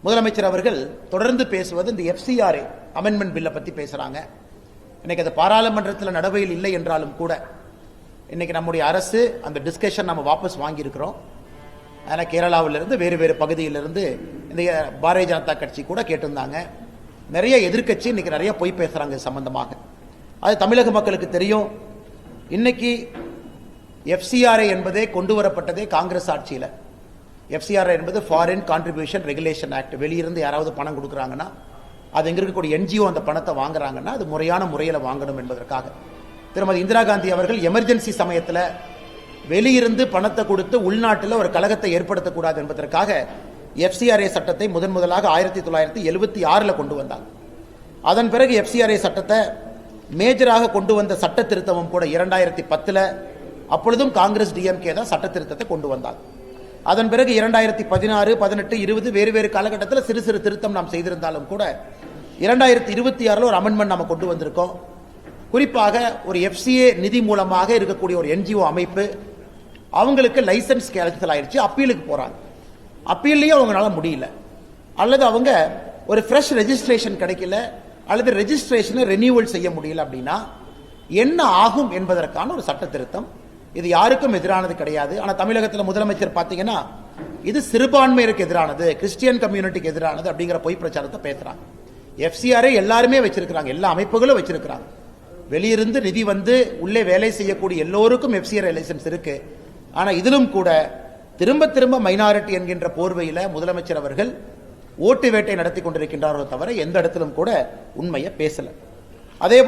முதலமைச்சர் அவர்கள் தொடர்ந்து பேசுவது இந்த எஃப்சிஆர்ஏ அமெண்ட்மெண்ட் பில்லை பற்றி பேசுகிறாங்க. இன்னைக்கு அது பாராளுமன்றத்தில் நடைமுறையில் இல்லை என்றாலும் கூட இன்னைக்கு நம்முடைய அரசு அந்த டிஸ்கஷன் நம்ம வாபஸ் வாங்கியிருக்கிறோம். அதனால் கேரளாவிலிருந்து வேறு வேறு பகுதியிலிருந்து இந்த பாரதிய ஜனதா கட்சி கூட கேட்டிருந்தாங்க. நிறைய எதிர்க்கட்சி இன்னைக்கு நிறைய பொய் பேசுகிறாங்க சம்பந்தமாக. அது தமிழக மக்களுக்கு தெரியும். இன்னைக்கு எஃப்சிஆர்ஏ என்பதே கொண்டு வரப்பட்டதே காங்கிரஸ் ஆட்சியில். எஃப்சிஆர்ஏ என்பது ஃபாரின் கான்ட்ரிபியூஷன் ரெகுலேஷன் ஆக்ட். வெளியிருந்து யாராவது பணம் கொடுக்குறாங்கன்னா, அது எங்க இருக்கக்கூடிய என்ஜிஓ அந்த பணத்தை வாங்குறாங்கன்னா அது முறையான முறையில் வாங்கணும் என்பதற்காக திருமதி இந்திரா காந்தி அவர்கள் எமர்ஜென்சி சமயத்தில் வெளியிருந்து பணத்தை கொடுத்து உள்நாட்டில் ஒரு கழகத்தை ஏற்படுத்தக்கூடாது என்பதற்காக எஃப்சிஆர்ஏ சட்டத்தை முதலாக 1976 கொண்டு வந்தாங்க. அதன் பிறகு எஃப்சிஆர்ஏ சட்டத்தை மேஜராக கொண்டு வந்த சட்ட திருத்தமும் கூட 2010 அப்பொழுதும் காங்கிரஸ் டிஎம்கே தான் சட்ட திருத்தத்தை கொண்டு வந்தாங்க. அதன் பிறகு 2016, 18, 20 வேறு வேறு காலகட்டத்தில் சிறு சிறு திருத்தம் நாம் செய்திருந்தாலும் கூட 2026 ஒரு அமெண்ட்மெண்ட் நம்ம கொண்டு வந்திருக்கோம். குறிப்பாக ஒரு எஃப்சிஏ நிதி மூலமாக இருக்கக்கூடிய ஒரு என்ஜிஓ அமைப்பு அவங்களுக்கு லைசன்ஸ் கேன்சல் ஆயிடுச்சு, அப்பீலுக்கு போறாங்க. அப்பீல்லையும் அவங்களால முடியல, அல்லது அவங்க ஒரு ஃப்ரெஷ் ரெஜிஸ்ட்ரேஷன் கிடைக்கல, அல்லது ரெஜிஸ்ட்ரேஷனை ரெனியூவல் செய்ய முடியல அப்படின்னா என்ன ஆகும் என்பதற்கான ஒரு சட்ட திருத்தம். இது யாருக்கும் எதிரானது கிடையாது. ஆனால் தமிழகத்தில் முதலமைச்சர் பார்த்தீங்கன்னா இது சிறுபான்மையினருக்கு எதிரானது, கிறிஸ்டியன் கம்யூனிட்டிக்கு எதிரானது அப்படிங்கிற பொய் பிரச்சாரத்தை பேசுறாங்க. எஃப்சிஆர்ஏ எல்லாருமே வச்சிருக்கிறாங்க, எல்லா அமைப்புகளும் வச்சிருக்கிறாங்க. வெளியிருந்து நிதி வந்து உள்ளே வேலை செய்யக்கூடிய எல்லோருக்கும் எஃப்சிஆர்ஏ லைசன்ஸ் இருக்கு. ஆனால் இதிலும் கூட திரும்ப திரும்ப மைனாரிட்டி என்கின்ற போர்வையில் முதலமைச்சர் அவர்கள் ஓட்டு வேட்டை நடத்தி கொண்டிருக்கின்றாரோ தவிர எந்த இடத்திலும் கூட உண்மையை பேசல. அதே